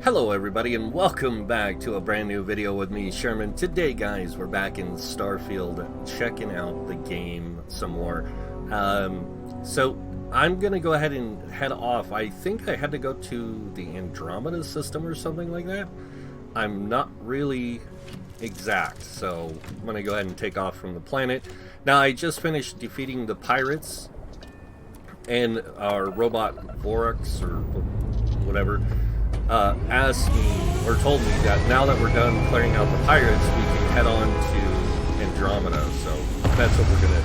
Hello everybody and welcome back to a brand new video with me, Sherman. Today guys, we're back in Starfield checking out the game some more. So I'm gonna go ahead and head off. I think I had to go to the Andromeda system or something like that. I'm not really exact, so I'm gonna go ahead and take off from the planet. Now I just finished defeating the pirates and our robot Vorax or whatever. Asked me, or told me that now that we're done clearing out the pirates, we can head on to Andromeda, so that's what we're gonna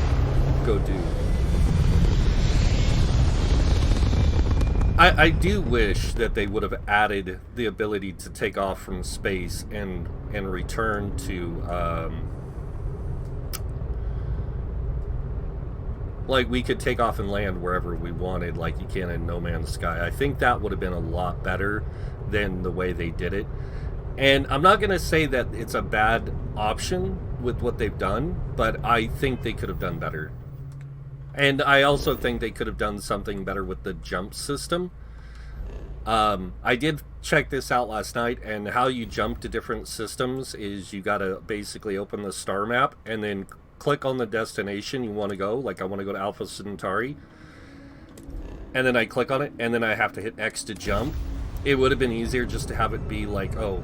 go do. I do wish that they would have added the ability to take off from space and return to, like we could take off and land wherever we wanted, like you can in No Man's Sky. I think that would have been a lot better than the way they did it. And I'm not going to say that it's a bad option with what they've done, but I think they could have done better. And I also think they could have done something better with the jump system. I did check this out last night, and how you jump to different systems is you got to basically open the star map and then click on the destination you want to go. Like I want to go to Alpha Centauri, and then I click on it, and then I have to hit X to jump. It would have been easier just to have it be like, oh,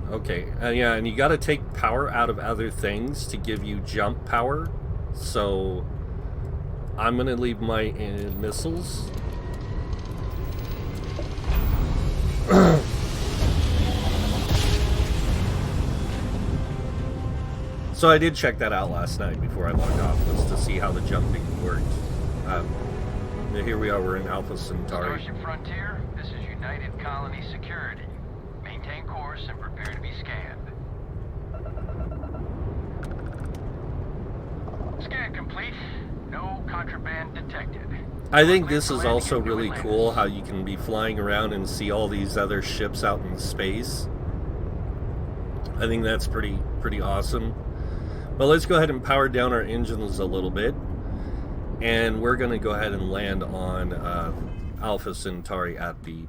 okay. Yeah, and you got to take power out of other things to give you jump power. So I'm going to leave my missiles. So I did check that out last night before I logged off, was to see how the jumping worked. Here we are, we're in Alpha Centauri. Starship Frontier, this is United Colony Security. Maintain course and prepare to be scanned. Scan complete. No contraband detected. I think this is also really cool how you can be flying around and see all these other ships out in space. I think that's pretty awesome. But let's go ahead and power down our engines a little bit, and we're going to go ahead and land on Alpha Centauri at the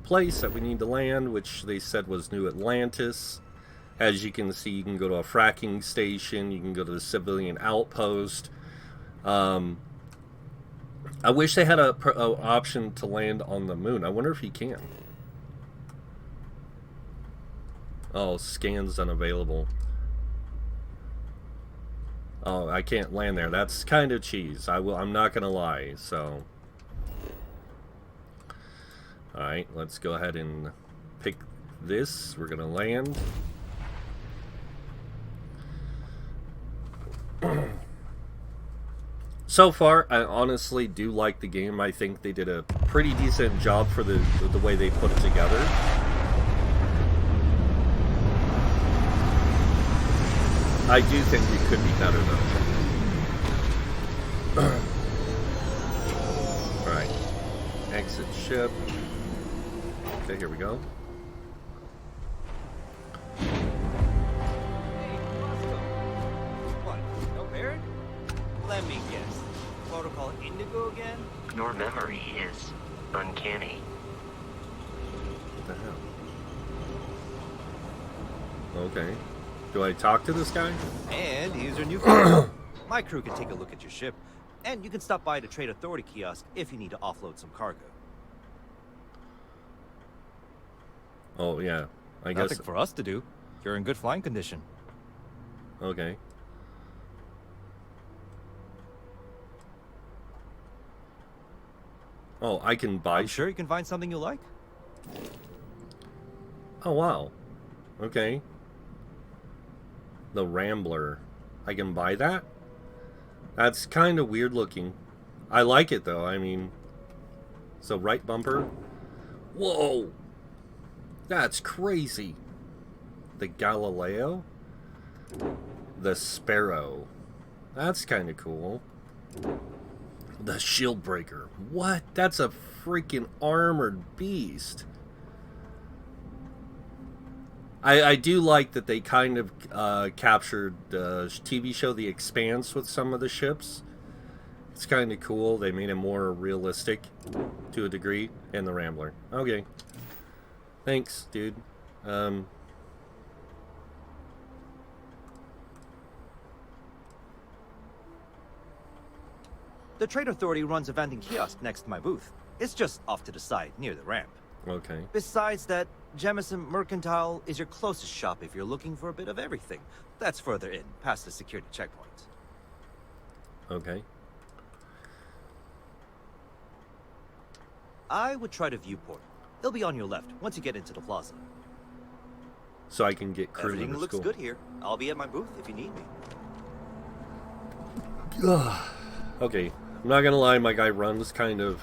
place that we need to land, which they said was New Atlantis. As you can see, you can go to a fracking station, you can go to the civilian outpost. I wish they had a option to land on the moon. I wonder if you can. Oh, scans unavailable. Oh, I can't land there. That's kind of cheese. I'm not gonna lie. So, all right, let's go ahead and pick this. We're gonna land. So far, I honestly do like the game. I think they did a pretty decent job for the way they put it together. I do think it could be better, though. Alright. Exit ship. Okay, here we go. What? No Baron? Let me guess. Protocol Indigo again? Your memory is uncanny. What the hell? Okay. Do I talk to this guy? And here's your new crew. My crew can take a look at your ship, and you can stop by the Trade Authority kiosk if you need to offload some cargo. Oh, yeah. I guess. Nothing for us to do. You're in good flying condition. Okay. Oh, I can buy. I'm sure you can find something you like. Oh, wow. Okay. The Rambler. I can buy that? That's kind of weird looking. I like it though. I mean, so right bumper. Whoa! That's crazy. The Galileo. The Sparrow. That's kind of cool. The Shield Breaker. What? That's a freaking armored beast. I do like that they kind of captured the TV show The Expanse with some of the ships. It's kind of cool. They made it more realistic to a degree. And the Rambler. Okay. Thanks, dude. The Trade Authority runs a vending kiosk next to my booth. It's just off to the side, near the ramp. Okay. Besides that, Jemison Mercantile is your closest shop if you're looking for a bit of everything. That's further in, past the security checkpoint. Okay. I would try the viewport. It'll be on your left, once you get into the plaza. So I can get crew Everything members. looks Cool. good here. I'll be at my booth if you need me. Okay. I'm not gonna lie, my guy runs kind of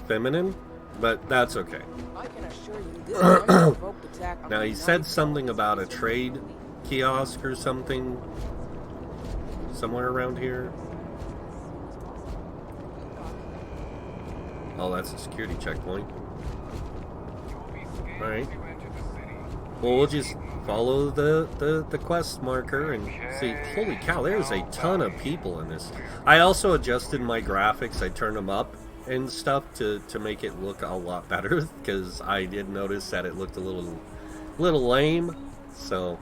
feminine, but that's okay. I can assure you this unprovoked attack Now, he said something about a trade kiosk or something somewhere around here. Oh, that's a security checkpoint. Alright. Well, we'll just follow the quest marker and see. Holy cow, there's a ton of people in this. I also adjusted my graphics. I turned them up and stuff to make it look a lot better, because I did notice that it looked a little lame. So,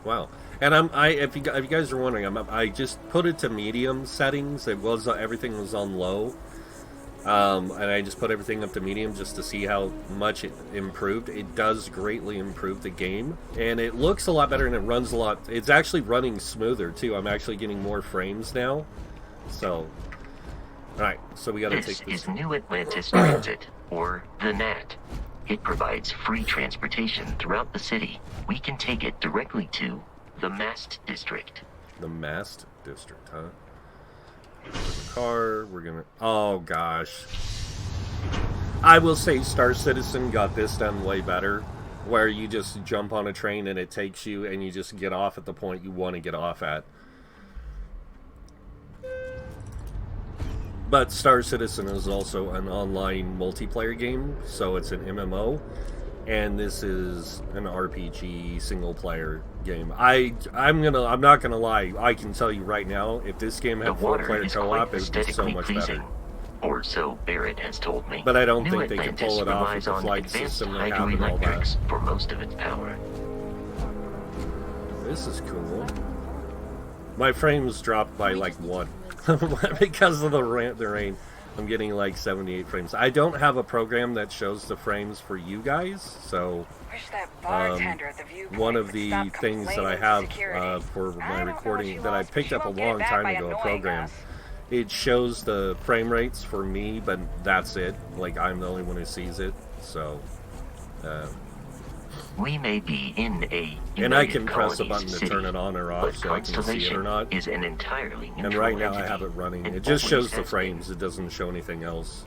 wow. And if you guys are wondering, I just put it to medium settings. It was everything was on low, and I just put everything up to medium just to see how much it improved. It does greatly improve the game, and it looks a lot better, and it runs a lot. It's actually running smoother too. I'm actually getting more frames now. So, all right. So we got to take This this. is New Atlantis Transit, or the NAT. It provides free transportation throughout the city. We can take it directly to the Mast District. The Mast District, huh? The car, we're gonna... Oh, gosh. I will say Star Citizen got this done way better, where you just jump on a train and it takes you and you just get off at the point you want to get off at. But Star Citizen is also an online multiplayer game, so it's an MMO. And this is an RPG single player game. I'm not gonna lie, I can tell you right now, if this game The had water 4-player is co-op, quite it would be so aesthetically much pleasing, better. or so Barrett has told me. But I don't New think they can Atlantis pull it off with relies the on flight advanced system they have and all that. hydroelectrics for most of its power. This is cool. My frames dropped by like 1 because of the rain. I'm getting like 78 frames. I don't have a program that shows the frames for you guys, so one of the things that I have for my recording that I picked up a long time ago, a program, it shows the frame rates for me, but that's it. Like, I'm the only one who sees it, so... We may be in a and I United can press a Colonies button to city, turn it on or off, but so I can see it or Constellation not. is an entirely And neutral right now I entity, have it running. and It just always shows the has frames. It doesn't show anything else.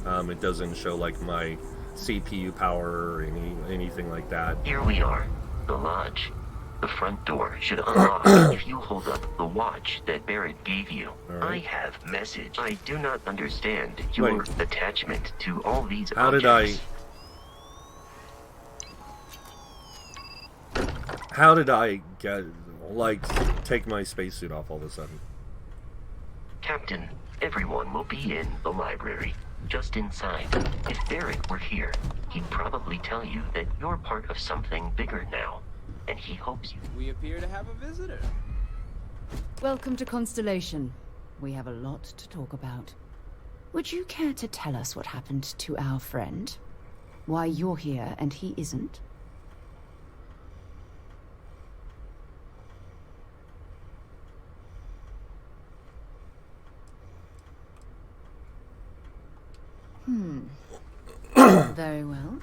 It doesn't show like my CPU power or anything like that. been. Here we are, the lodge. The front door should unlock if you hold up the watch that Barrett gave you. All right. I have message. I do not understand your Wait. attachment to all these How objects. did I... How did I get, like, take my spacesuit off all of a sudden? Captain, everyone will be in the library, just inside. If Barrett were here, he'd probably tell you that you're part of something bigger now, and he hopes you... We appear to have a visitor. Welcome to Constellation. We have a lot to talk about. Would you care to tell us what happened to our friend? Why you're here and he isn't? Very well.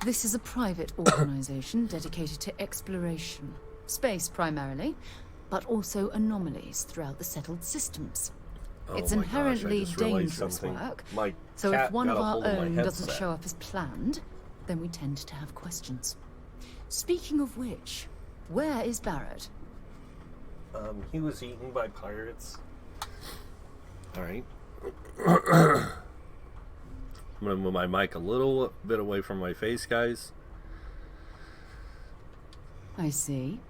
This is a private organization dedicated to exploration. Space primarily, but also anomalies throughout the settled systems. It's Oh my gosh, I inherently just realized dangerous something. work, My so cat if one got of a our hold of my own doesn't headset. show up as planned, then we tend to have questions. Speaking of which, where is Barrett? He was eaten by pirates. Alright. I'm gonna move my mic a little bit away from my face, guys. I see.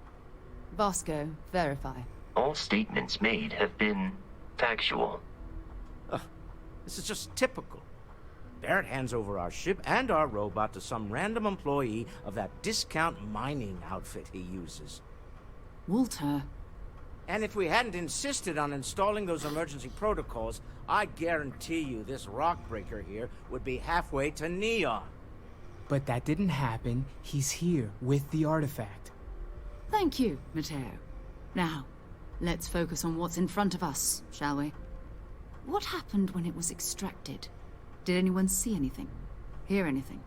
Vasco, verify. All statements made have been factual. This is just typical. Barrett hands over our ship and our robot to some random employee of that discount mining outfit he uses. Walter, And if we hadn't insisted on installing those emergency protocols, I guarantee you this rock breaker here would be halfway to Neon. But that didn't happen. He's here with the artifact. thank you, Matteo. Now, let's focus on what's in front of us, shall we? What happened when it was extracted? Did anyone see anything? Hear anything?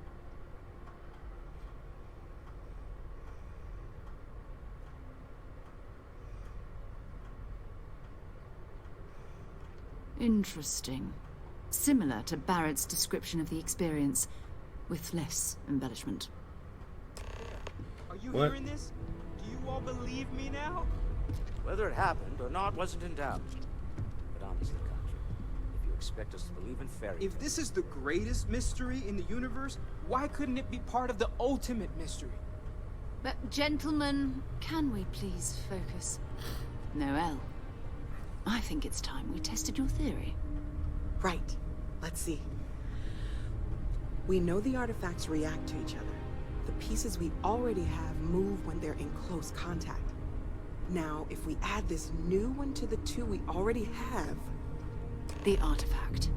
Interesting. Similar to Barrett's description of the experience, with less embellishment. Are you What? hearing this? Do you all believe me now? Whether it happened or not wasn't in doubt. But honestly, Contra, if you expect us to believe in fairy If tales, this is the greatest mystery in the universe, why couldn't it be part of the ultimate mystery? But, gentlemen, can we please focus? Noel, I think it's time we tested your theory. Right. Let's see. We know the artifacts react to each other. The pieces we already have move when they're in close contact. Now, if we add this new one to the two we already have... The artifact.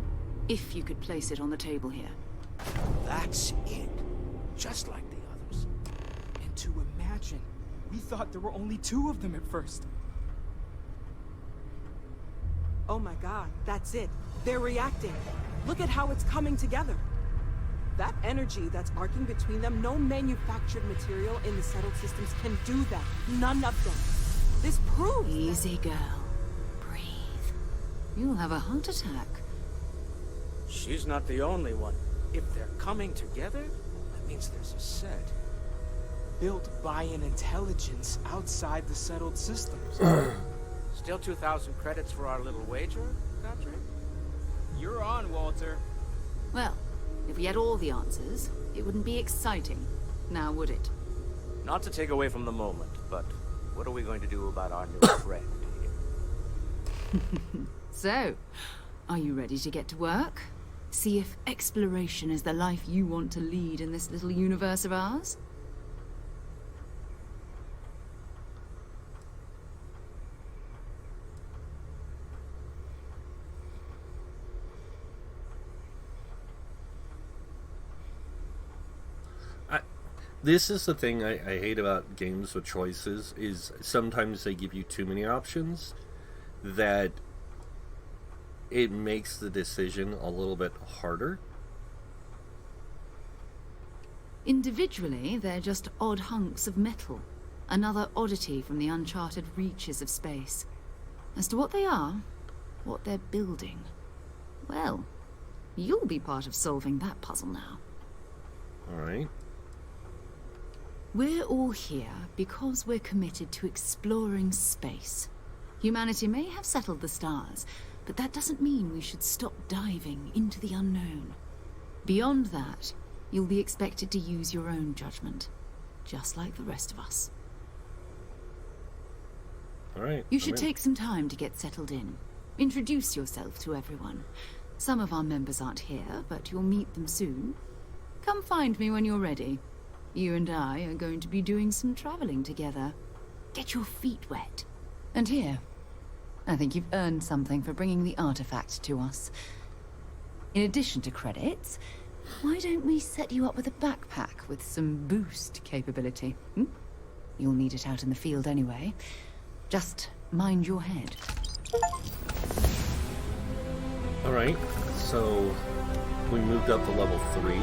If you could place it on the table here. that's it. Just like the others. And to imagine, we thought there were only 2 of them at first. Oh my god, that's it. They're reacting. Look at how it's coming together. That energy that's arcing between them, no manufactured material in the settled systems can do that. None of them. This proves... Easy, girl. Breathe. You'll have a heart attack. She's not the only one. If they're coming together, that means there's a set. Built by an intelligence outside the settled systems. Still 2,000 credits for our little wager, Contra? You're on, Walter. Well, if we had all the answers, it wouldn't be exciting. Now, would it? Not to take away from the moment, but what are we going to do about our new friend here? So, are you ready to get to work? See if exploration is the life you want to lead in this little universe of ours? This is the thing I hate about games with choices, is sometimes they give you too many options that it makes the decision a little bit harder. Individually, they're just odd hunks of metal. Another oddity from the uncharted reaches of space. As to what they are, what they're building, well, you'll be part of solving that puzzle now. Alright. We're all here because we're committed to exploring space. Humanity may have settled the stars, but that doesn't mean we should stop diving into the unknown. Beyond that, you'll be expected to use your own judgment, just like the rest of us. Alright. You should take some time to get settled in. Introduce yourself to everyone. Some of our members aren't here, but you'll meet them soon. Come find me when you're ready. You and I are going to be doing some traveling together. Get your feet wet. And here, I think you've earned something for bringing the artifact to us. In addition to credits, why don't we set you up with a backpack with some boost capability? You'll need it out in the field anyway. Just mind your head. Alright, so we moved up to level 3.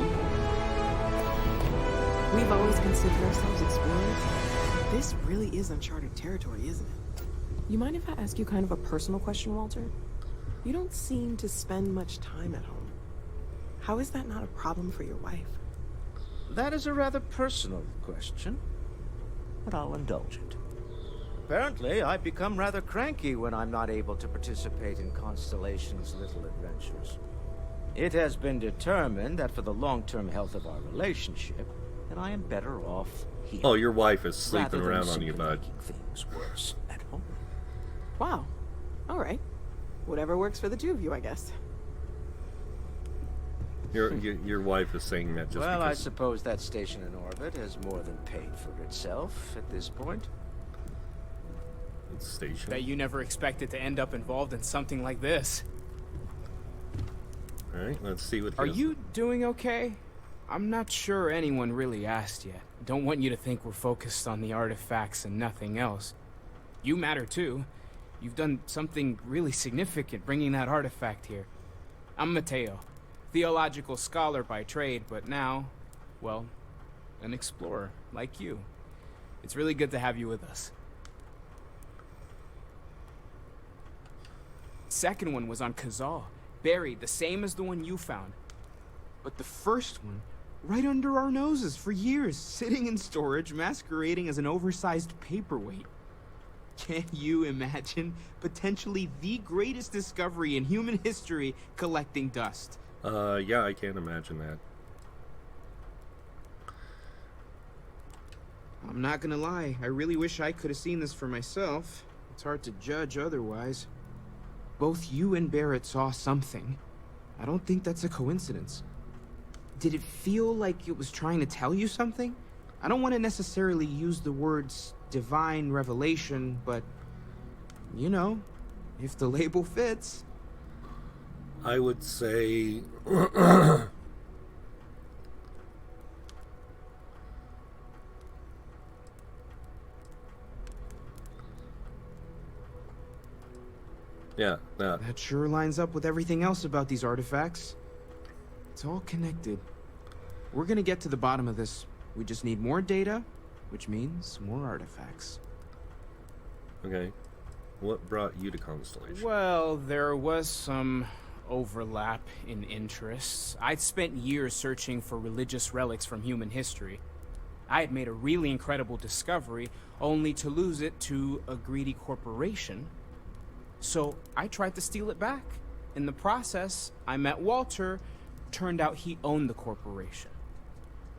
We've always considered ourselves explorers. This really is uncharted territory, isn't it? You mind if I ask you kind of a personal question, Walter? You don't seem to spend much time at home. How is that not a problem for your wife? That is a rather personal question, but I'll indulge it. Apparently, I become rather cranky when I'm not able to participate in Constellation's little adventures. It has been determined that for the long-term health of our relationship, that I am better off here. Oh, your wife is sleeping rather than around on you, simply bud. making things worse at home. Wow. All right. Whatever works for the two of you, I guess. Your wife is saying that just Well, I because. suppose that station in orbit has more than paid for itself at this point. It's station. Bet you never expected to end up involved in something like this. All right, let's see what. Are you doing okay? I'm not sure anyone really asked yet. Don't want you to think we're focused on the artifacts and nothing else. You matter too. You've done something really significant bringing that artifact here. I'm Mateo, theological scholar by trade, but now, well, an explorer like you. It's really good to have you with us. Second one was on Kazal, buried the same as the one you found. But the first one, right under our noses for years, sitting in storage, masquerading as an oversized paperweight. Can you imagine potentially the greatest discovery in human history collecting dust? Yeah, I can't imagine that. I'm not gonna lie, I really wish I could have seen this for myself. It's hard to judge otherwise. Both you and Barrett saw something. I don't think that's a coincidence. Did it feel like it was trying to tell you something? I don't want to necessarily use the words divine revelation, but, you know, if the label fits. I would say. Yeah, that. That sure lines up with everything else about these artifacts. It's all connected. We're gonna get to the bottom of this. We just need more data, which means more artifacts. Okay. What brought you to Constellation? Well, there was some overlap in interests. I'd spent years searching for religious relics from human history. I had made a really incredible discovery, only to lose it to a greedy corporation. So I tried to steal it back. In the process, I met Walter. Turned out he owned the corporation.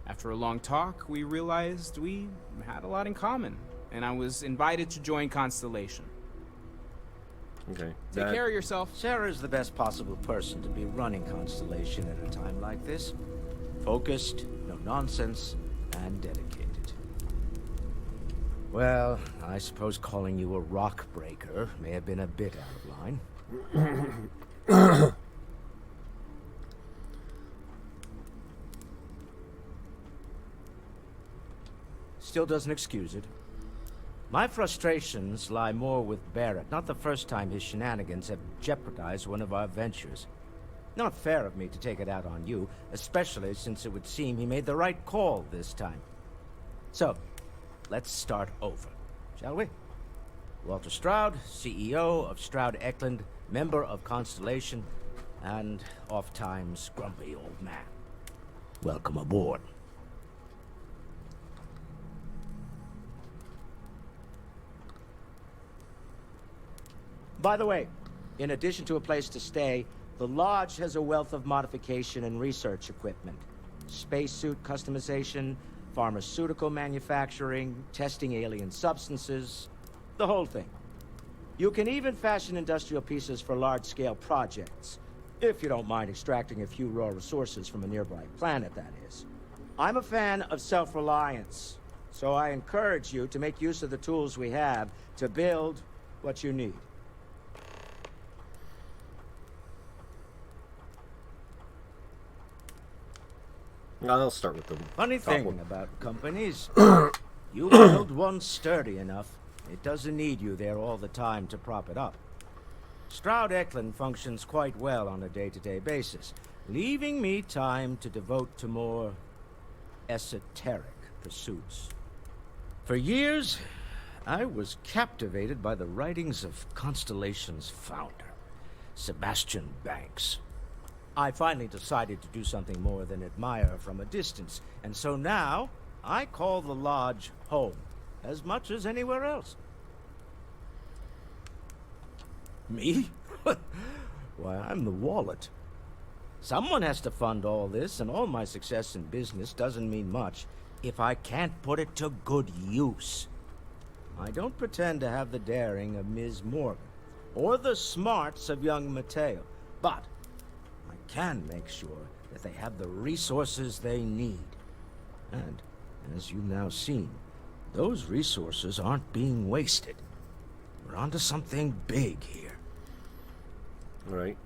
After a long talk, we realized we had a lot in common, and I was invited to join Constellation. Okay. Take care of yourself. Sarah's the best possible person to be running Constellation at a time like this. Focused, no nonsense, and dedicated. Well, I suppose calling you a rock breaker may have been a bit out of line. Still doesn't excuse it. My frustrations lie more with Barrett. Not the first time his shenanigans have jeopardized one of our ventures. Not fair of me to take it out on you, especially since it would seem he made the right call this time. So, let's start over, shall we? Walter Stroud, CEO of Stroud Eklund, member of Constellation, and oft-times grumpy old man. Welcome aboard. By the way, in addition to a place to stay, the Lodge has a wealth of modification and research equipment. Spacesuit customization, pharmaceutical manufacturing, testing alien substances, the whole thing. You can even fashion industrial pieces for large-scale projects, if you don't mind extracting a few raw resources from a nearby planet, that is. I'm a fan of self-reliance, so I encourage you to make use of the tools we have to build what you need. I'll start with the Funny top thing one. about companies, you build one sturdy enough, it doesn't need you there all the time to prop it up. Stroud Eklund functions quite well on a day-to-day basis, leaving me time to devote to more esoteric pursuits. For years, I was captivated by the writings of Constellation's founder, Sebastian Banks. I finally decided to do something more than admire from a distance, and so now I call the Lodge home, as much as anywhere else. Me? Why, I'm the wallet. Someone has to fund all this, and all my success in business doesn't mean much if I can't put it to good use. I don't pretend to have the daring of Ms. Morgan, or the smarts of young Mateo, but I can make sure that they have the resources they need. And, as you've now seen, those resources aren't being wasted. We're onto something big here. Right.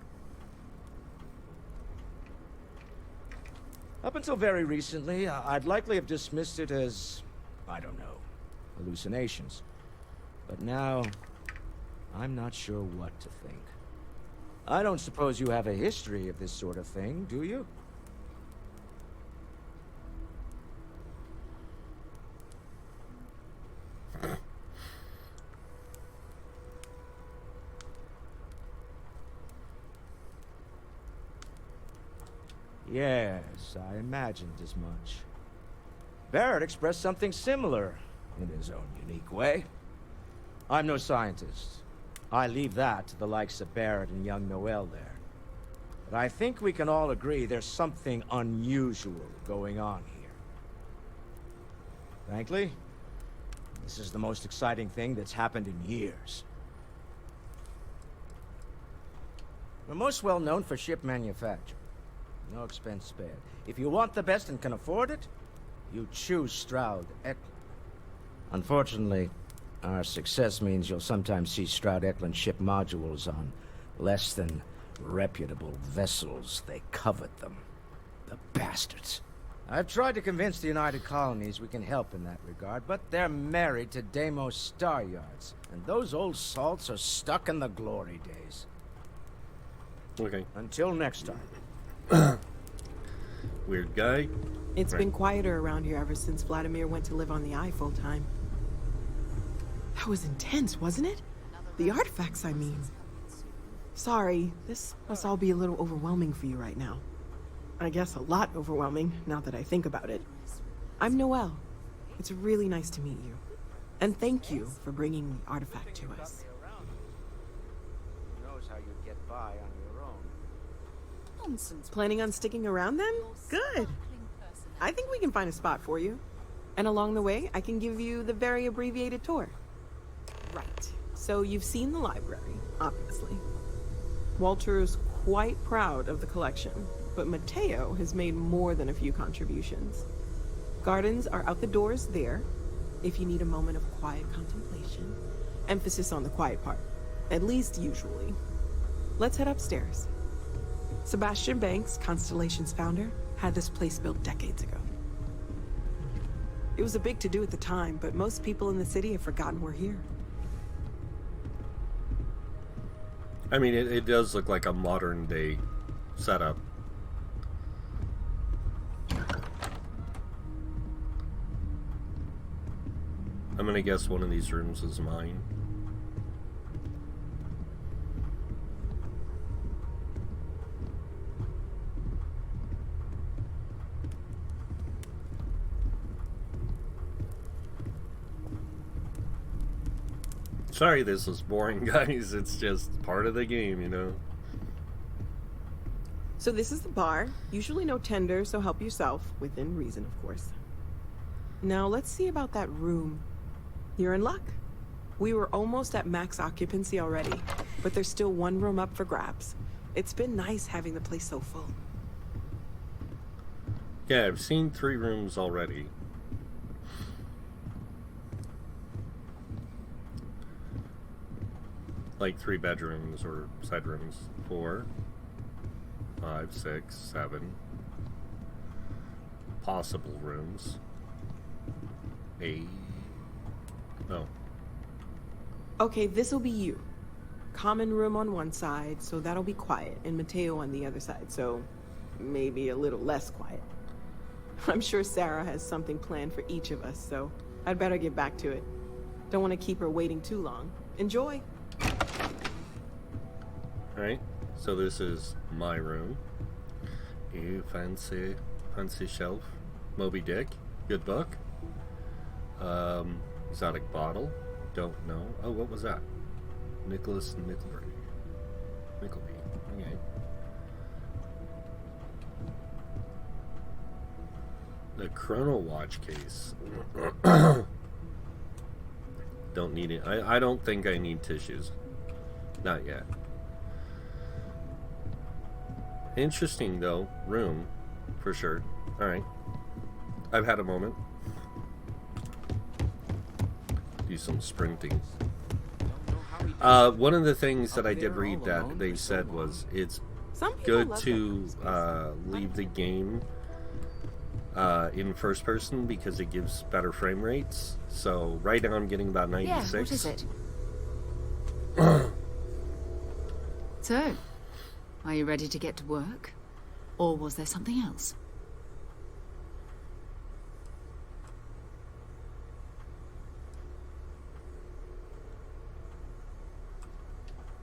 Up until very recently, I'd likely have dismissed it as, I don't know, hallucinations. But now, I'm not sure what to think. I don't suppose you have a history of this sort of thing, do you? Yes, I imagined as much. Barrett expressed something similar, in his own unique way. I'm no scientist. I leave that to the likes of Barrett and young Noel there. But I think we can all agree there's something unusual going on here. Frankly, this is the most exciting thing that's happened in years. We're most well known for ship manufacture. No expense spared. If you want the best and can afford it, you choose Stroud Eklund. Unfortunately, our success means you'll sometimes see Stroud Eklund ship modules on less than reputable vessels. They covet them. The bastards. I've tried to convince the United Colonies we can help in that regard, but they're married to Deimos Star Yards, and those old salts are stuck in the glory days. Okay. Until next time. Weird guy. It's been quieter around here ever since Vladimir went to live on the Eye full time. That was intense, wasn't it? The artifacts, I mean. Sorry, this must all be a little overwhelming for you right now. I guess a lot overwhelming, now that I think about it. I'm Noel. It's really nice to meet you. And thank you for bringing the artifact to us. Who knows how you'd get by on your own. Nonsense. Planning on sticking around then? Good. I think we can find a spot for you. And along the way, I can give you the very abbreviated tour. Right. So you've seen the library, obviously. Walter's quite proud of the collection, but Mateo has made more than a few contributions. Gardens are out the doors there, if you need a moment of quiet contemplation. Emphasis on the quiet part, at least usually. Let's head upstairs. Sebastian Banks, Constellation's founder, had this place built decades ago. It was a big to-do at the time, but most people in the city have forgotten we're here. I mean, it does look like a modern day setup. I'm gonna guess one of these rooms is mine. Sorry this was boring, guys. It's just part of the game, you know? So this is the bar. Usually no tender, so help yourself. Within reason, of course. Now let's see about that room. You're in luck. We were almost at max occupancy already, but there's still one room up for grabs. It's been nice having the place so full. Yeah, I've seen 3 rooms already. Like 3 bedrooms or side rooms. 4, 5, 6, 7 possible rooms. 8. No. Okay, this'll be you. Common room on one side, so that'll be quiet, and Mateo on the other side, so maybe a little less quiet. I'm sure Sarah has something planned for each of us, so I'd better get back to it. Don't want to keep her waiting too long. Enjoy! Alright, so this is my room. Ew, fancy shelf. Moby Dick, good book. Exotic bottle, don't know. Oh, what was that? Nicholas Nickleby. Okay. The Chrono Watch case. Don't need it. I don't think I need tissues. Not yet. Interesting, though. Room, for sure. Alright. I've had a moment. Do some sprinting. One of the things that I did read that they said was it's good to leave the game in first person because it gives better frame rates. So right now I'm getting about 96. Yeah, what is it? So, are you ready to get to work? Or was there something else?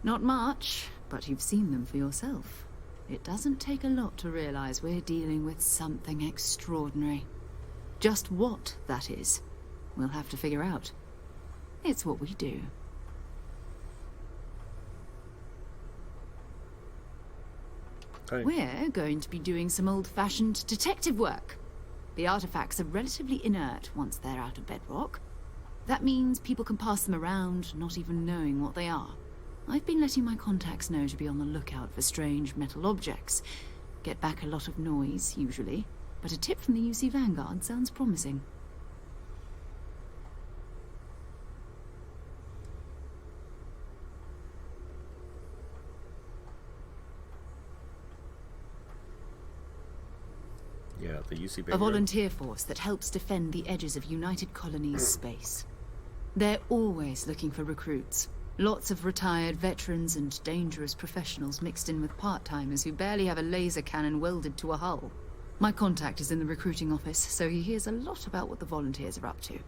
Not much, but you've seen them for yourself. It doesn't take a lot to realize we're dealing with something extraordinary. Just what that is, we'll have to figure out. It's what we do. Okay. We're going to be doing some old-fashioned detective work. The artifacts are relatively inert once they're out of bedrock. That means people can pass them around, not even knowing what they are. I've been letting my contacts know to be on the lookout for strange metal objects. Get back a lot of noise, usually, but a tip from the UC Vanguard sounds promising. Yeah, the UC A Vanguard. volunteer force that helps defend the edges of United Colonies space. They're always looking for recruits. Lots of retired veterans and dangerous professionals mixed in with part-timers who barely have a laser cannon welded to a hull. My contact is in the recruiting office, so he hears a lot about what the volunteers are up to.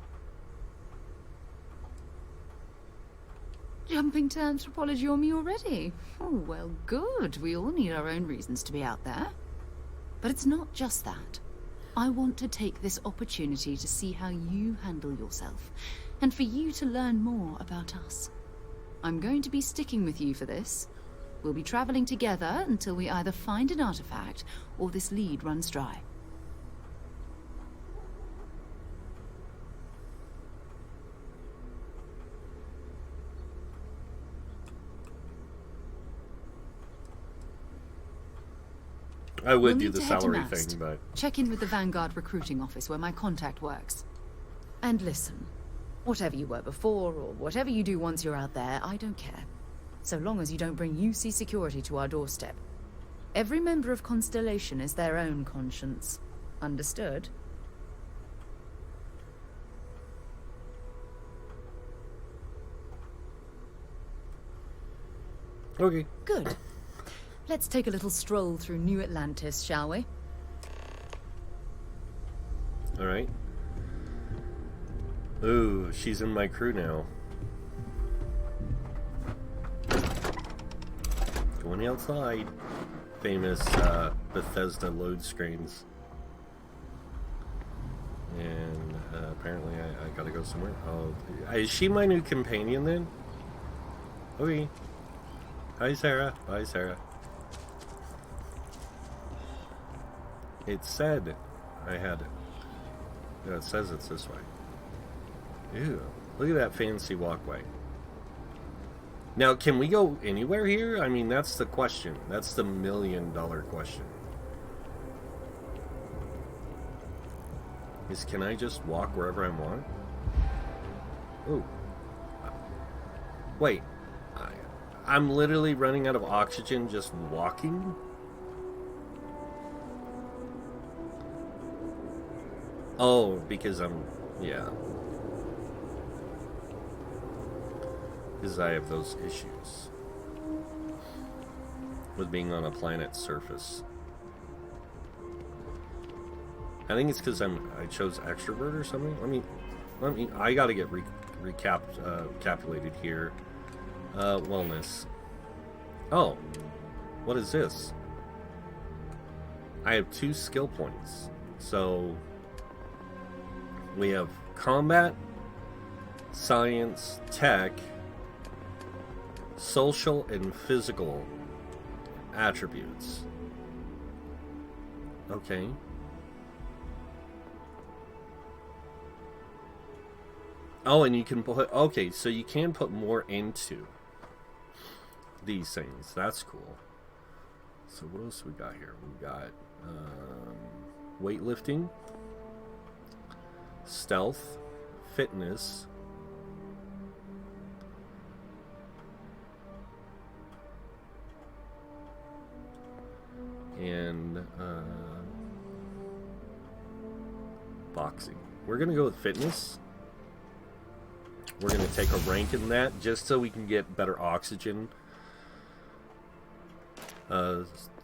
Jumping to anthropology on me already? Oh, well, good. We all need our own reasons to be out there. But it's not just that. I want to take this opportunity to see how you handle yourself, and for you to learn more about us. I'm going to be sticking with you for this. We'll be traveling together until we either find an artifact or this lead runs dry. I would We'll do need the to head to salary Mast. thing, but Check in with the Vanguard recruiting office where my contact works. And listen, whatever you were before or whatever you do once you're out there, I don't care. So long as you don't bring UC security to our doorstep. Every member of Constellation is their own conscience. Understood? okay. Good. Let's take a little stroll through New Atlantis, shall we? All right. Ooh, she's in my crew now. Going outside. Famous Bethesda load screens. And apparently I gotta go somewhere. Oh, is she my new companion then? Okay. Hi, Sarah. Bye, Sarah. It said I had it. Yeah, it says it's this way. Ew. Look at that fancy walkway. Now, can we go anywhere here? I mean, that's the question. That's the $1 million question. Can I just walk wherever I want? Ooh. Wait. I'm literally running out of oxygen just walking? Oh, because yeah. Because I have those issues with being on a planet's surface. I think it's because I chose extrovert or something. I gotta get recapitulated here. Wellness. Oh, what is this? I have 2 skill points. So we have combat, science, tech, social, and physical attributes. Okay. Oh, and you can put... Okay, so you can put more into these things. That's cool. So what else we got here? We got weightlifting, stealth, fitness, and boxing. We're gonna go with fitness. We're gonna take a rank in that just so we can get better oxygen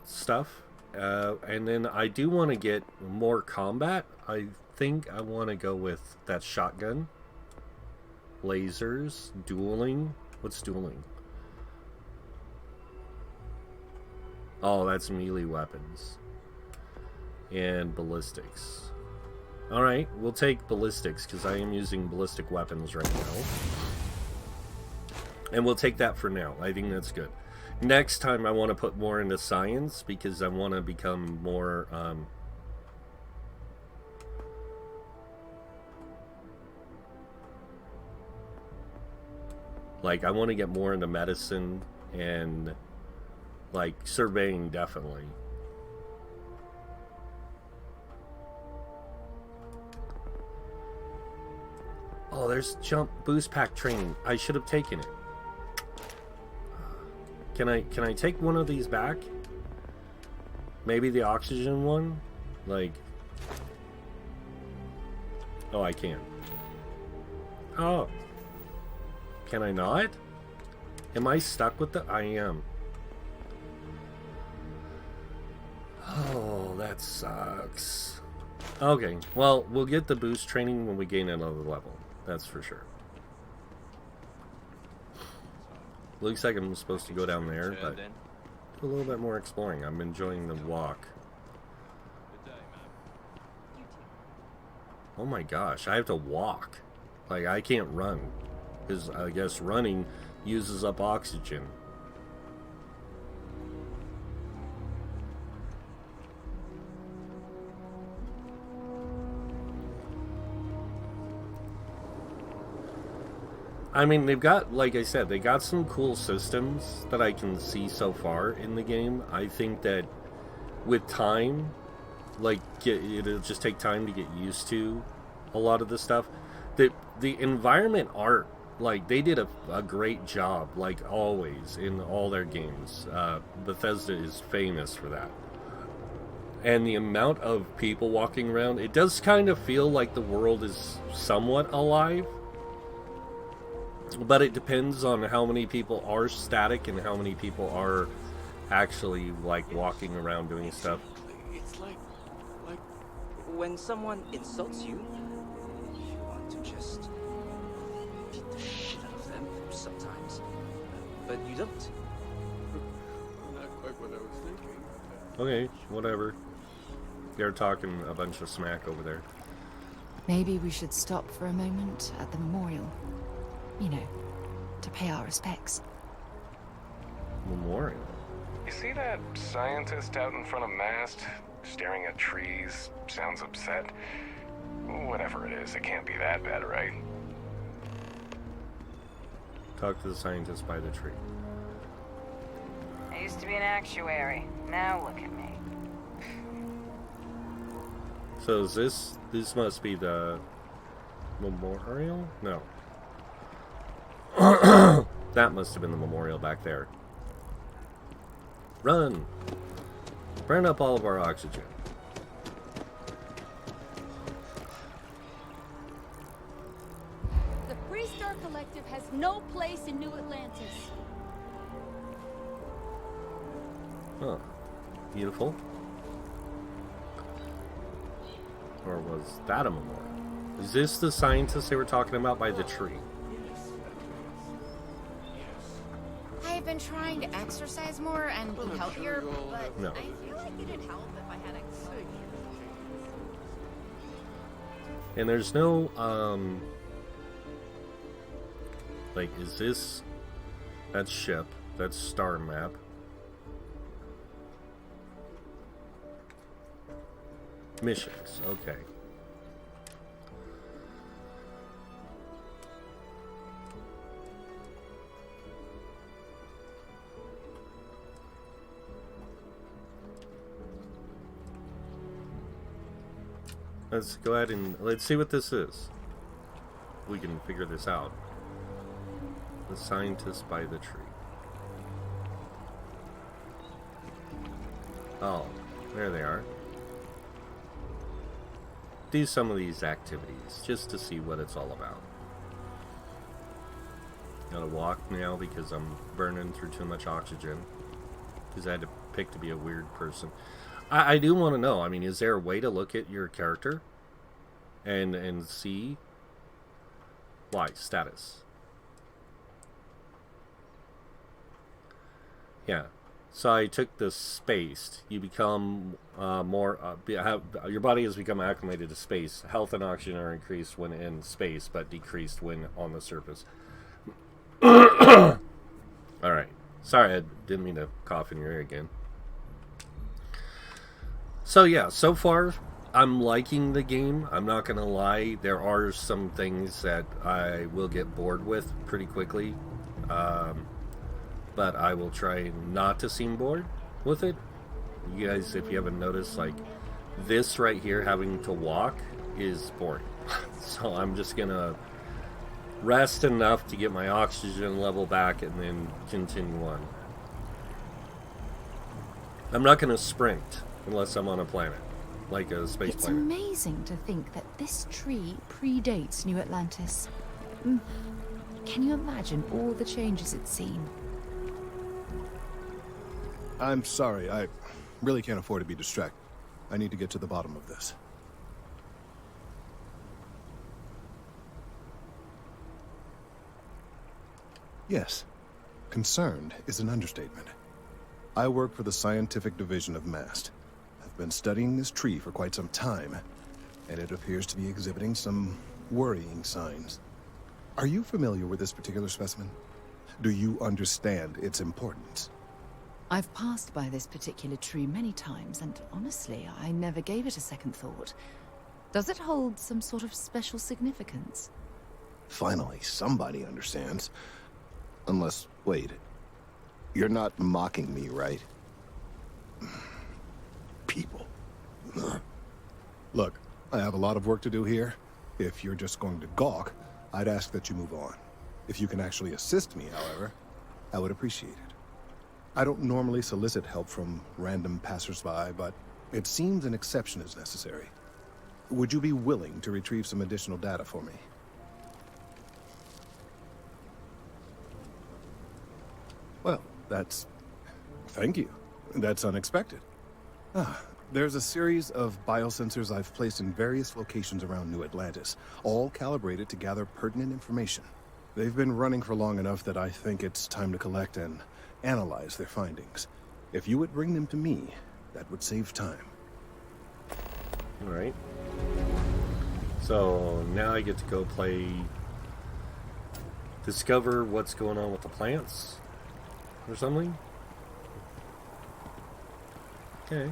stuff. And then I do want to get more combat. I think I want to go with that shotgun, lasers, dueling. What's dueling? Oh, that's melee weapons. And ballistics. Alright, we'll take ballistics because I am using ballistic weapons right now. And we'll take that for now. I think that's good. Next time I want to put more into science because I want to become more like I want to get more into medicine and like surveying, definitely. Oh, there's jump boost pack training. I should have taken it. Can I take one of these back? Maybe the oxygen one? Like... Oh, I can. Oh. Can I not? Am I stuck with the... I am. Oh, that sucks. Okay, well, we'll get the boost training when we gain another level. That's for sure. Looks like I'm supposed to go down there, but do a little bit more exploring. I'm enjoying the walk. Oh my gosh, I have to walk. Like, I can't run. Because I guess running uses up oxygen. I mean, they've got, like I said, they got some cool systems that I can see so far in the game. I think that with time, like, it'll just take time to get used to a lot of the stuff. The environment art, like, they did a great job, like always, in all their games. Bethesda is famous for that. And the amount of people walking around, it does kind of feel like the world is somewhat alive. But it depends on how many people are static and how many people are actually, like, walking around doing stuff. It's like when someone insults you, you want to just beat the shit out of them sometimes, but you don't. Not quite what I was thinking. Okay, whatever. They're talking a bunch of smack over there. Maybe we should stop for a moment at the memorial. You know, to pay our respects. Memorial? You see that scientist out in front of mast, staring at trees, sounds upset? Whatever it is, it can't be that bad, right? Talk to the scientist by the tree. I used to be an actuary. Now look at me. So is this must be the memorial? No. That must have been the memorial back there. Run! Burn up all of our oxygen. The Freestar Collective has no place in New Atlantis. Huh. Beautiful. Or was that a memorial? Is this the scientist they were talking about by the tree? I've been trying to exercise more and be healthier, but No. I feel like it'd help if I had a good... And there's no, like, is this... That's ship. That's star map. Missions. Okay. Let's go ahead and let's see what this is. We can figure this out. The scientist by the tree. Oh, there they are. Do some of these activities just to see what it's all about. Gotta walk now because I'm burning through too much oxygen. Because I had to pick to be a weird person. I do want to know, I mean, is there a way to look at your character and see why status? Yeah. So I took the spaced. You become your body has become acclimated to space. Health and oxygen are increased when in space, but decreased when on the surface. All right. Sorry, I didn't mean to cough in your ear again. So yeah, so far I'm liking the game. I'm not gonna lie. There are some things that I will get bored with pretty quickly. But I will try not to seem bored with it. You guys, if you haven't noticed, like, this right here, having to walk, is boring. So I'm just gonna rest enough to get my oxygen level back and then continue on. I'm not gonna sprint unless I'm on a planet, like a space It's planet. amazing to think that this tree predates New Atlantis. Can you imagine all the changes it's seen? I'm sorry, I really can't afford to be distracted. I need to get to the bottom of this. Yes, concerned is an understatement. I work for the scientific division of MAST. I've been studying this tree for quite some time, and it appears to be exhibiting some worrying signs. Are you familiar with this particular specimen? Do you understand its importance? I've passed by this particular tree many times, and honestly, I never gave it a second thought. Does it hold some sort of special significance? Finally, somebody understands. Unless, wait, you're not mocking me, right? People. Look, I have a lot of work to do here. If you're just going to gawk, I'd ask that you move on. If you can actually assist me, however, I would appreciate it. I don't normally solicit help from random passersby, but it seems an exception is necessary. Would you be willing to retrieve some additional data for me? Well, thank you. That's unexpected. There's a series of biosensors I've placed in various locations around New Atlantis, all calibrated to gather pertinent information. They've been running for long enough that I think it's time to collect and analyze their findings. If you would bring them to me, that would save time. All right. So now I get to go play, discover what's going on with the plants or something. Okay.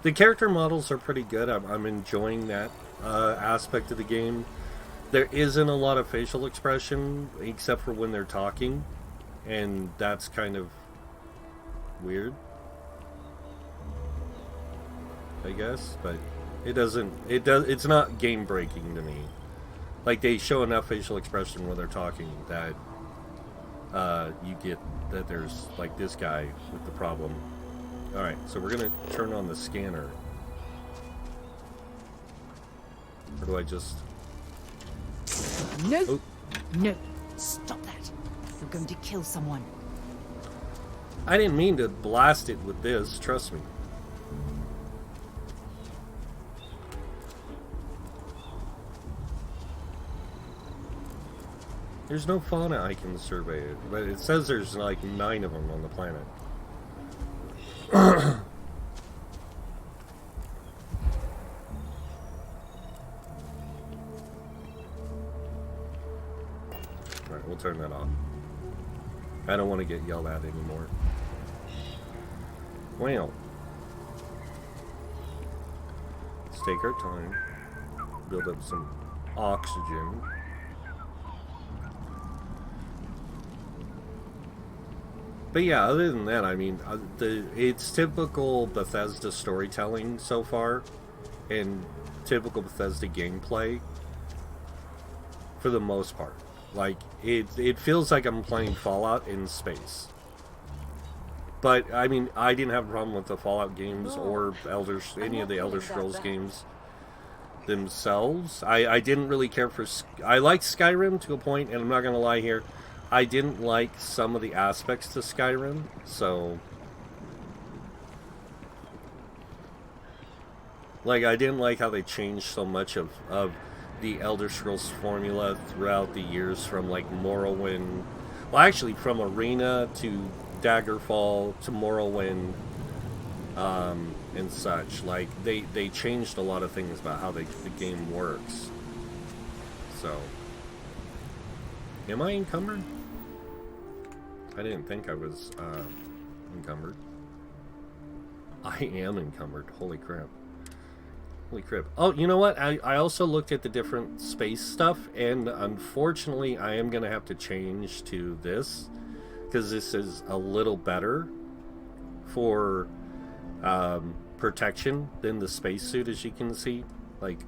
The character models are pretty good. I'm enjoying that aspect of the game. There isn't a lot of facial expression except for when they're talking, and that's kind of weird, I guess, but it's not game breaking to me. Like, they show enough facial expression when they're talking that you get that there's, like, this guy with the problem. Alright, so we're gonna turn on the scanner. Or do I just... No! Oh. No! Stop that! You're going to kill someone. I didn't mean to blast it with this, trust me. There's no fauna I can survey, but it says there's like 9 of them on the planet. Alright, we'll turn that off. I don't want to get yelled at anymore. Well, let's take our time, build up some oxygen. But yeah, other than that, I mean, it's typical Bethesda storytelling so far. in typical Bethesda gameplay for the most part. Like, it feels like I'm playing Fallout in space. But, I mean, I didn't have a problem with the Fallout games or any of the Elder Scrolls games themselves. I didn't really care for... I liked Skyrim to a point, and I'm not going to lie here. I didn't like some of the aspects to Skyrim, so... Like, I didn't like how they changed so much of the Elder Scrolls formula throughout the years from, like, Morrowind... Well, actually, from Arena to Daggerfall to Morrowind, and such. Like, they changed a lot of things about how the game works. So... Am I encumbered? I didn't think I was, encumbered. I am encumbered. Holy crap. Holy crap. Oh, you know what? I also looked at the different space stuff, and unfortunately, I am going to have to change to this, because this is a little better for protection than the spacesuit, as you can see. Like,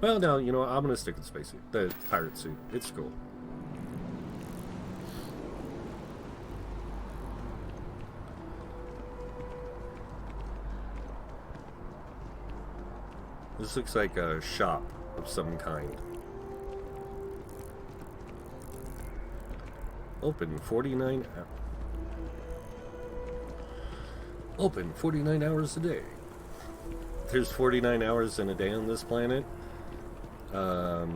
well, no, you know what? I'm going to stick with the spacesuit. The pirate suit. It's cool. This looks like a shop of some kind. Open 49 hours a day. There's 49 hours in a day on this planet. The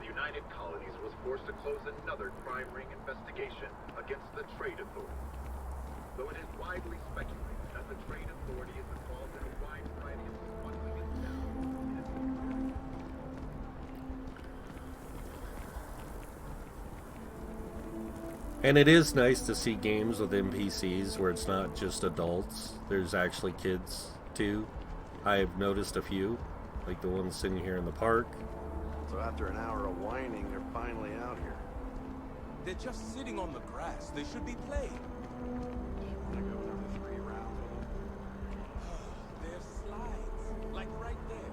United Colonies was forced to close another crime ring investigation against the Trade Authority. Though it is widely speculated that the Trade Authority is involved in a wide variety of smuggling and theft. And it is nice to see games with NPCs where it's not just adults. There's actually kids, too. I've noticed a few, like the one sitting here in the park. So after an hour of whining, they're finally out here. They're just sitting on the grass. They should be playing. Wanna go another 3 rounds with them? There's slides, like right there.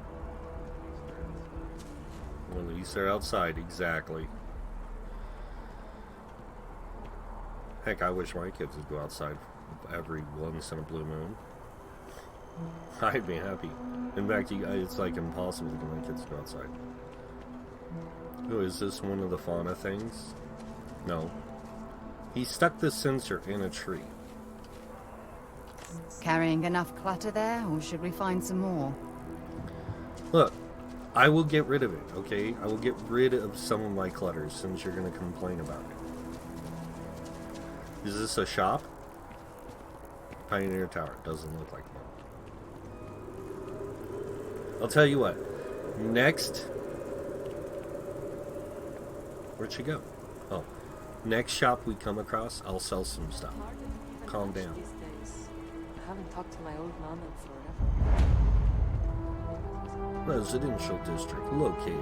Well, at least they're outside, exactly. Heck, I wish my kids would go outside every once in a blue moon. I'd be happy. In fact, it's like impossible to get my kids to go outside. Oh, is this one of the fauna things? No. He stuck the sensor in a tree. Carrying enough clutter there, or should we find some more? Look, I will get rid of it, okay? I will get rid of some of my clutter since you're going to complain about it. Is this a shop? Pioneer Tower. Doesn't look like one. I'll tell you what. Next... Where'd she go? Oh. Next shop we come across, I'll sell some stuff. Calm down. I haven't talked to my old mom in forever. Residential district located.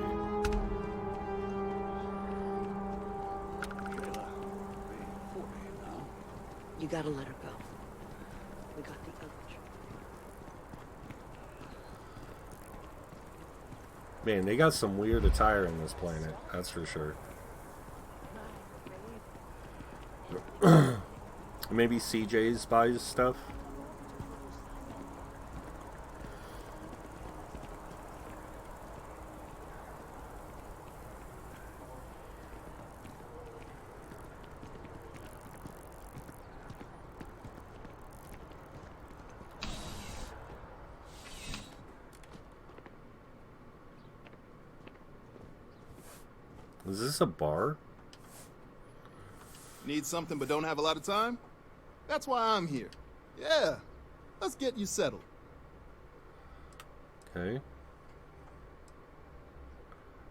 You gotta let her go. We got the village. Man, they got some weird attire on this planet, that's for sure. Maybe CJ's buys stuff. Is this a bar? Need something but don't have a lot of time? That's why I'm here. Yeah, let's get you settled. Okay.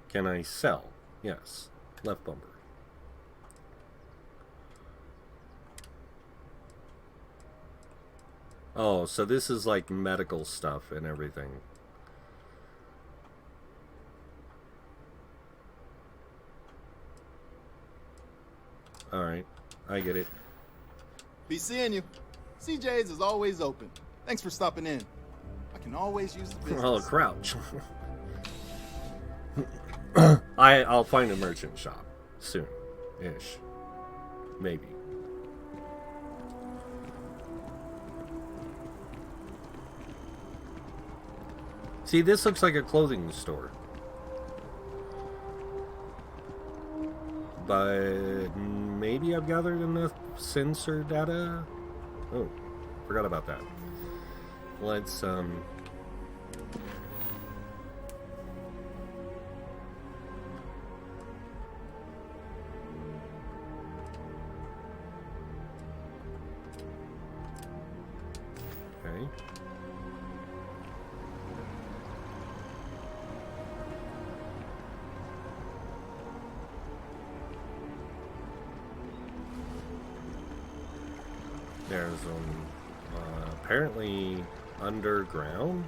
Can I sell? Yes. Left bumper. Oh, so this is like medical stuff and everything. Alright, I get it. Be seeing you. CJ's is always open. Thanks for stopping in. I can always use the business. Oh, crouch. I'll find a merchant shop soon-ish. Maybe. See, this looks like a clothing store. But maybe I've gathered enough sensor data. Oh, forgot about that. Let's okay. There's apparently underground.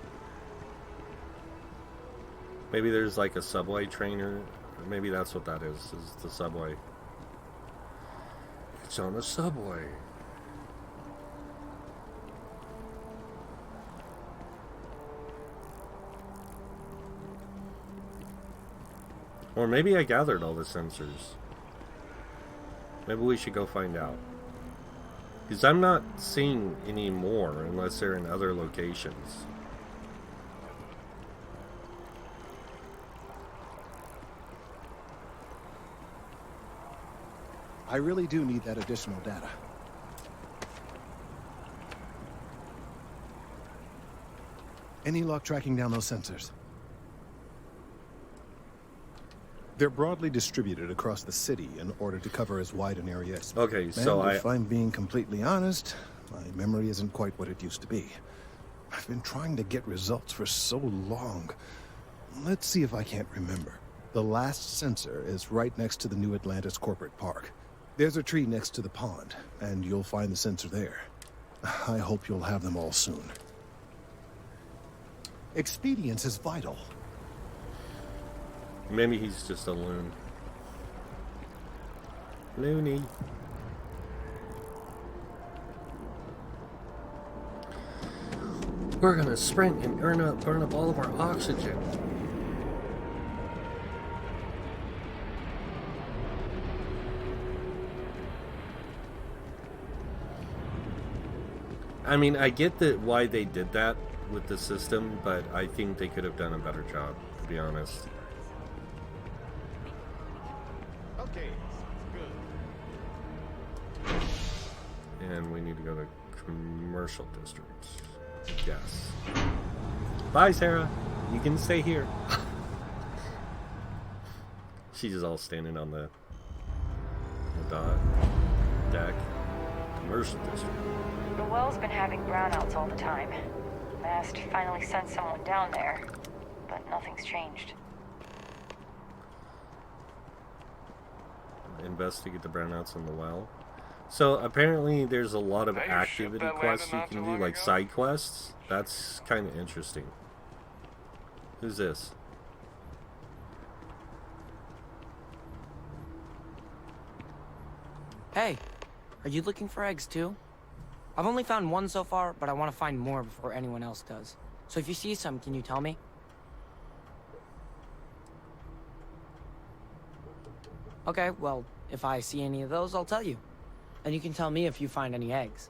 Maybe there's like a subway train, or maybe that's what that is the subway. It's on the subway. Or maybe I gathered all the sensors. Maybe we should go find out. Because I'm not seeing any more unless they're in other locations. I really do need that additional data. Any luck tracking down those sensors? They're broadly distributed across the city in order to cover as wide an area as possible. Okay, so and if I'm being completely honest, my memory isn't quite what it used to be. I've been trying to get results for so long. Let's see if I can't remember. The last sensor is right next to the New Atlantis Corporate Park. There's a tree next to the pond, and you'll find the sensor there. I hope you'll have them all soon. Expedience is vital. Maybe he's just a loon. Loony. We're gonna sprint and burn up all of our oxygen. I mean, I get that why they did that with the system, but I think they could have done a better job, to be honest. Okay, good. And we need to go to commercial districts. Yes. Bye, Sarah. You can stay here. She's all standing on the deck. Commercial district. The well's been having brownouts all the time. Mast finally sent someone down there, but nothing's changed. Investigate the brownouts in the well. So apparently there's a lot of Hey, activity ship that quests you landed not can too do, long like ago? side quests. That's kind of interesting. Who's this? Hey, are you looking for eggs too? I've only found one so far, but I want to find more before anyone else does. So if you see some, can you tell me? Okay, well, if I see any of those, I'll tell you. And you can tell me if you find any eggs.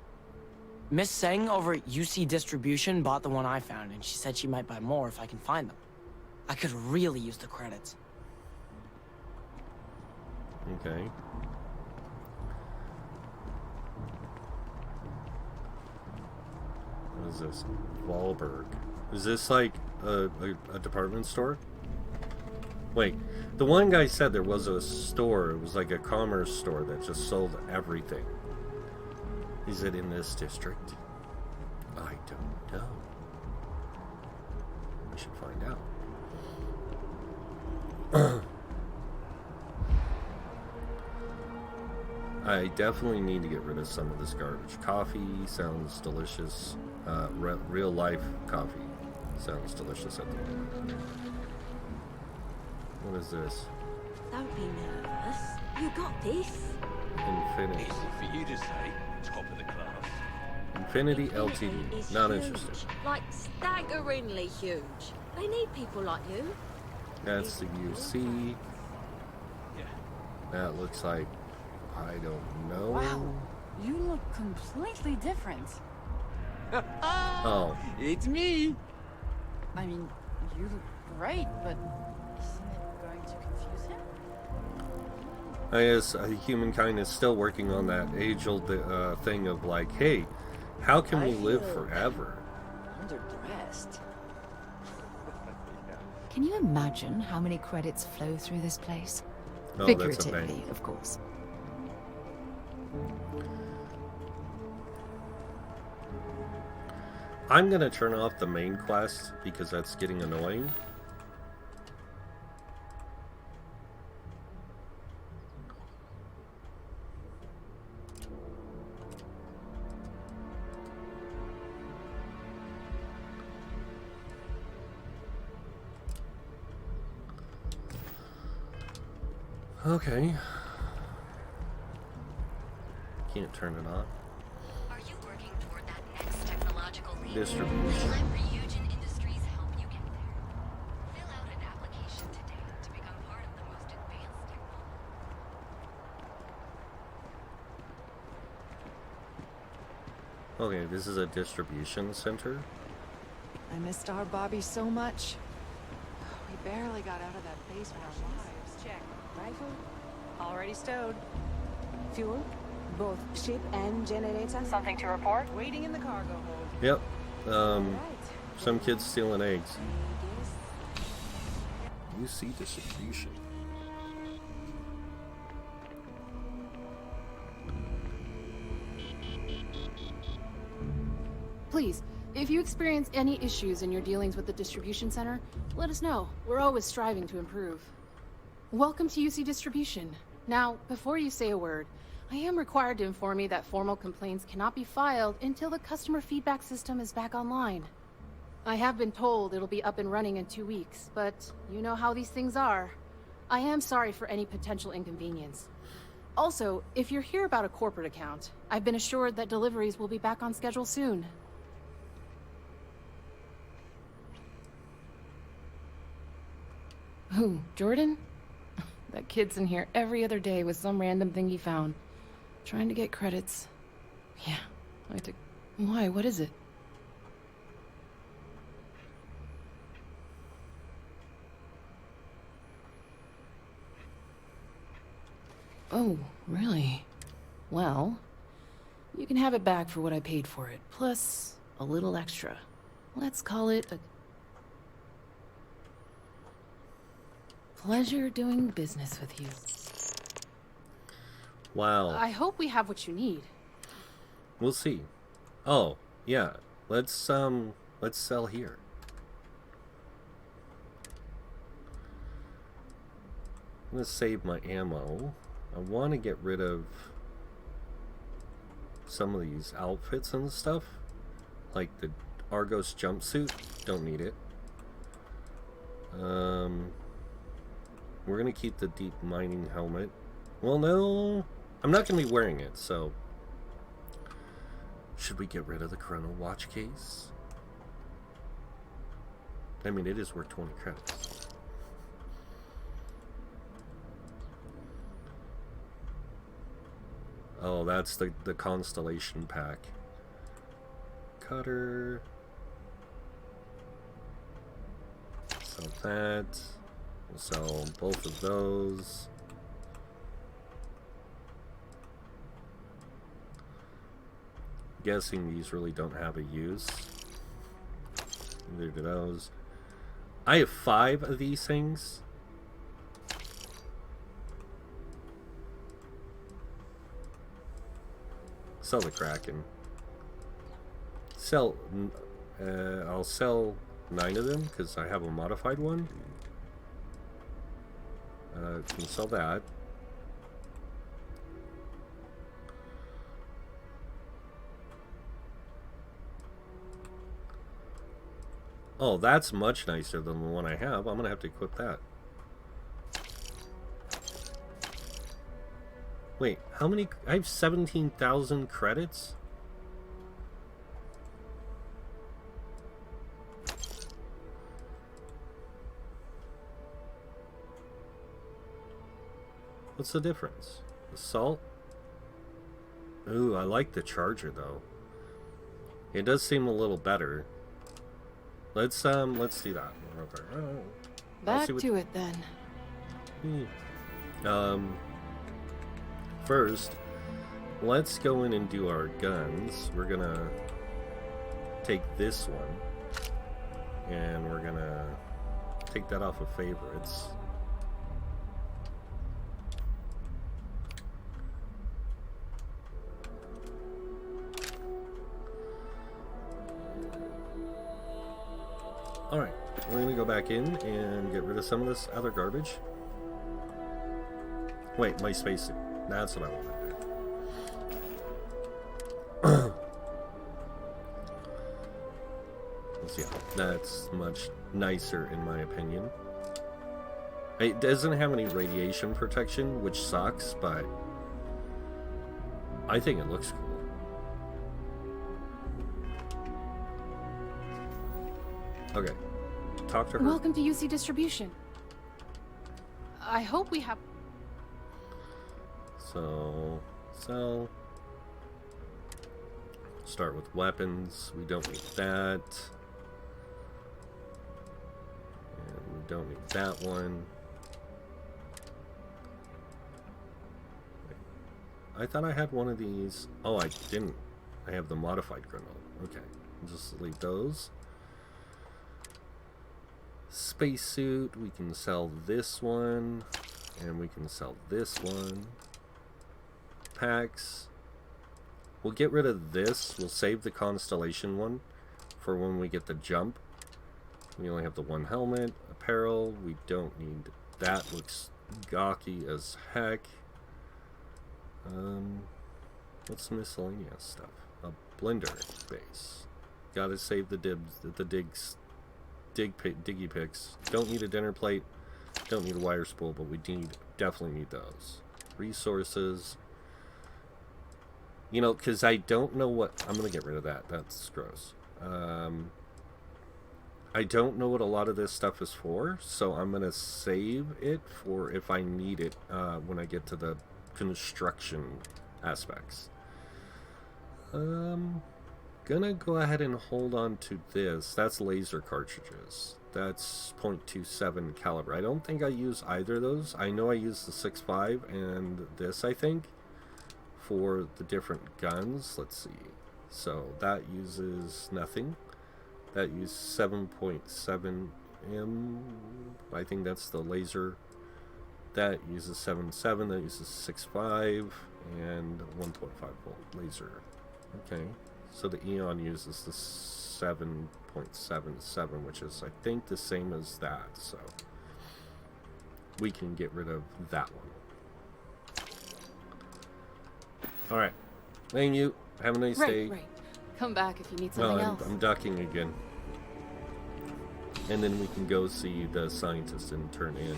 Miss Seng over at UC Distribution bought the one I found, and she said she might buy more if I can find them. I could really use the credits. Okay. What is this? Wahlberg. Is this like a department store? Wait, the one guy said there was a store. It was like a commerce store that just sold everything. Is it in this district? I don't know. I should find out. I definitely need to get rid of some of this garbage. Coffee sounds delicious. Real life coffee sounds delicious at the moment. What is this? Don't be nervous. You got this. Infinity. Easy for you to say, top of the class. Infinity Infinity LTD. is Not huge, interested. like staggeringly huge. They need people like you. That's the UC. That looks like, I don't know. Wow, you look completely different. Oh. It's me. I mean, you look great, but isn't it going to confuse him? I guess humankind is still working on that age-old thing of like, hey, how can we live forever? Underdressed. Can you imagine how many credits flow through this place? Oh, that's a Figuratively, bank. of course. I'm gonna turn off the main quest because that's getting annoying. Okay. Can't turn it on. Are you working toward that next technological leap? Distribution. Let Ryujin Industries help you get there. Fill out an application today to become part of the most advanced technology. Okay, this is a distribution center. I missed our Bobby so much. We barely got out of that basement alive. Check. Rifle? Already stowed. Fuel? Both ship and generator? Something to report? Waiting in the cargo hold. Yep. Some kids stealing eggs. UC distribution. Please, if you experience any issues in your dealings with the distribution center, let us know. We're always striving to improve. Welcome to UC Distribution. Now, before you say a word, I am required to inform you that formal complaints cannot be filed until the customer feedback system is back online. I have been told it'll be up and running in 2 weeks, but you know how these things are. I am sorry for any potential inconvenience. Also, if you're here about a corporate account, I've been assured that deliveries will be back on schedule soon. Who, Jordan? That kid's in here every other day with some random thing he found. Trying to get credits. Yeah, I took... Why, what is it? Oh, really? Well, you can have it back for what I paid for it, plus a little extra. Let's call it a... pleasure doing business with you. Wow. I hope we have what you need. We'll see. Oh, yeah. Let's sell here. I'm gonna save my ammo. I want to get rid of some of these outfits and stuff. Like the Argos jumpsuit. Don't need it. We're gonna keep the deep mining helmet. Well, no. I'm not gonna be wearing it, so... Should we get rid of the Chrono watch case? I mean, it is worth 20 credits. Oh, that's the Constellation pack. Cutter. Sell that. We'll sell both of those. Guessing these really don't have a use. Neither do those. I have 5 of these things. Sell the Kraken. Sell. I'll sell 9 of them because I have a modified one. Can sell that. Oh, that's much nicer than the one I have. I'm gonna have to equip that. Wait, how many? I have 17,000 credits? What's the difference? Assault? Ooh, I like the charger though. It does seem a little better. Let's do that. Okay. Back to it then. First, let's go in and do our guns. We're gonna take this one, and we're gonna take that off of favorites. Alright, we're gonna go back in and get rid of some of this other garbage. Wait, my spacesuit. That's what I want to do. Let's see. That's much nicer in my opinion. It doesn't have any radiation protection, which sucks, but I think it looks cool. Okay. Talk to her. Welcome to UC Distribution. I hope we have... So, start with weapons. We don't need that. And we don't need that one. Wait. I thought I had one of these. Oh, I didn't. I have the modified Grendel. Okay. I'll just leave those. Spacesuit. We can sell this one. And we can sell this one. Packs. We'll get rid of this. We'll save the Constellation one for when we get the jump. We only have the one helmet. Apparel. We don't need that. Looks gawky as heck. What's miscellaneous stuff? A blender base. Gotta save the diggy picks. Don't need a dinner plate. Don't need a wire spool, but we definitely need those. Resources. You know, because I don't know what... I'm going to get rid of that. That's gross. I don't know what a lot of this stuff is for, so I'm going to save it for if I need it when I get to the construction aspects. Gonna go ahead and hold on to this. That's laser cartridges. That's .27 caliber. I don't think I use either of those. I know I use the 6.5 and this, I think, for the different guns. Let's see. So that uses nothing. That uses 7.7 M. I think that's the laser. That uses 7.7. That uses 6.5 and 1.5 volt laser. Okay. So the Eon uses the 7.77, which is, I think, the same as that. So we can get rid of that one. Alright. Thank you. Have a nice day. Right. Come back if you need something else. I'm ducking again. And then we can go see the scientist and turn in...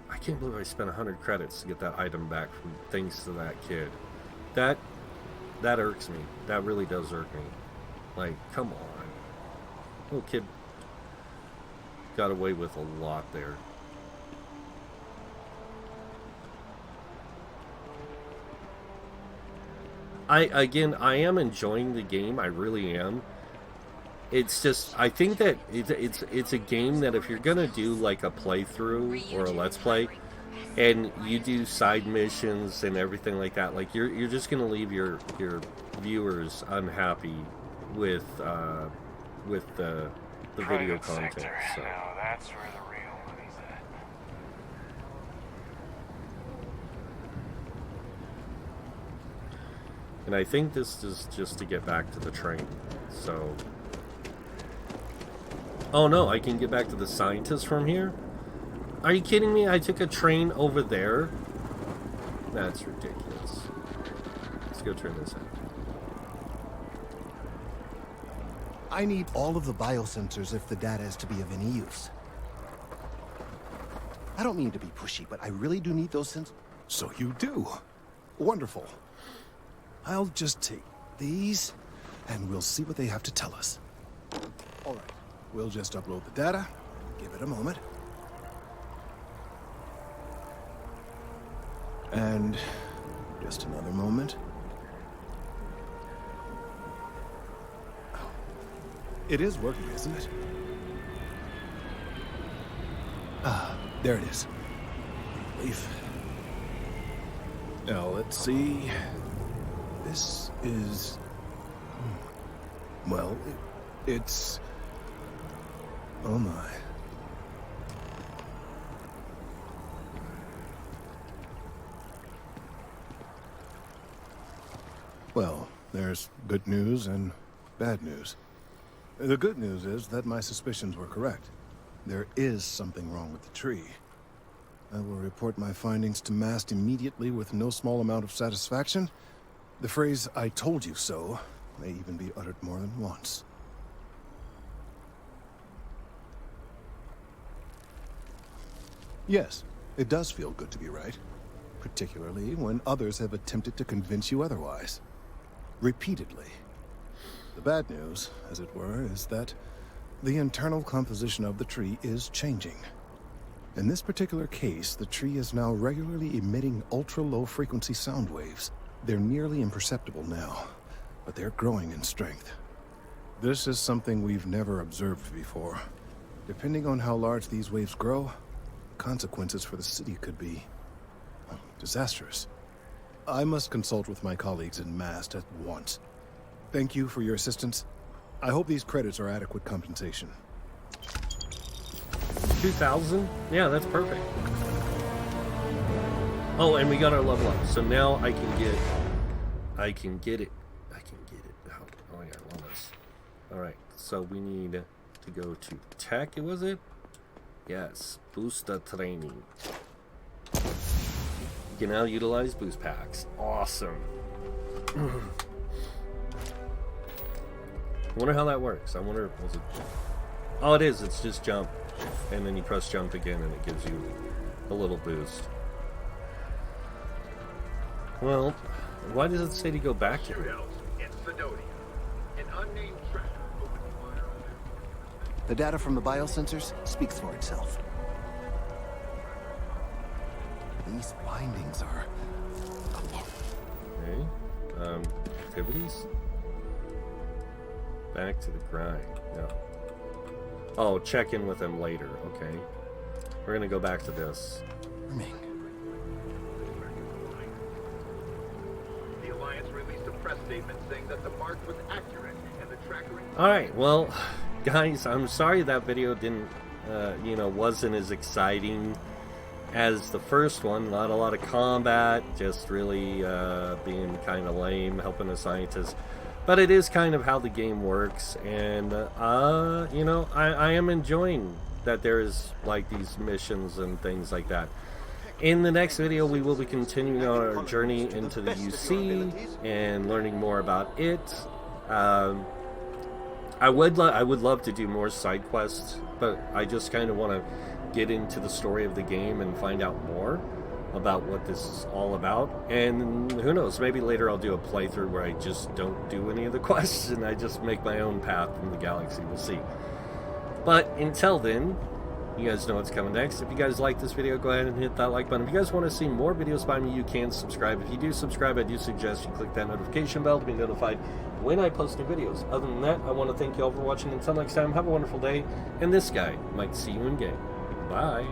I can't believe I spent 100 credits to get that item back from thanks to that kid. That irks me. That really does irk me. Like, come on. Little kid got away with a lot there. I am enjoying the game. I really am. It's just, I think that it's a game that if you're gonna do like a playthrough or a let's play, and you do side missions and everything like that, like you're just gonna leave your viewers unhappy with the video content. So. Now that's where the real money's at. And I think this is just to get back to the train. So. Oh no, I can get back to the scientist from here? Are you kidding me? I took a train over there? That's ridiculous. Let's go turn this in. I need all of the biosensors if the data is to be of any use. I don't mean to be pushy, but I really do need those sensors. So you do. Wonderful. I'll just take these, and we'll see what they have to tell us. All right. We'll just upload the data. Give it a moment. And just another moment. It is working, isn't it? Ah, there it is. Relief. Now, let's see. This is... Well, it's... Oh my. Well, there's good news and bad news. The good news is that my suspicions were correct. There is something wrong with the tree. I will report my findings to Mast immediately with no small amount of satisfaction. The phrase, "I told you so," may even be uttered more than once. Yes, it does feel good to be right. Particularly when others have attempted to convince you otherwise. Repeatedly. The bad news, as it were, is that the internal composition of the tree is changing. In this particular case, the tree is now regularly emitting ultra-low frequency sound waves. They're nearly imperceptible now, but they're growing in strength. This is something we've never observed before. Depending on how large these waves grow, consequences for the city could be disastrous. I must consult with my colleagues in Mast at once. Thank you for your assistance. I hope these credits are adequate compensation. 2,000? Yeah, that's perfect. Oh, and we got our level up. So now I can get it. Oh yeah, wellness. Alright, so we need to go to tech, was it? Yes, booster training. You can now utilize boost packs. Awesome. I wonder how that works. I wonder, was it... Oh, it is. It's just jump. And then you press jump again and it gives you a little boost. Well, why does it say to go back to it? The data from the biosensors speaks for itself. These findings are... Okay. Activities? Back to the grind. No. Oh, check in with them later. Okay. We're gonna go back to this. The Alliance released a press statement saying that the mark was accurate and the tracker... Alright, well, guys, I'm sorry that video didn't, wasn't as exciting as the first one. Not a lot of combat, just really being kind of lame, helping a scientist. But it is kind of how the game works, and, I am enjoying that there's, like, these missions and things like that. In the next video, we will be continuing on our journey into the UC and learning more about it. I would love to do more side quests, but I just kind of want to get into the story of the game and find out more about what this is all about. And who knows, maybe later I'll do a playthrough where I just don't do any of the quests and I just make my own path in the galaxy. We'll see. But until then, you guys know what's coming next. If you guys like this video, go ahead and hit that like button. If you guys want to see more videos by me, you can subscribe. If you do subscribe, I do suggest you click that notification bell to be notified when I post new videos. Other than that, I want to thank you all for watching. Until next time, have a wonderful day. And this guy might see you in game. Bye.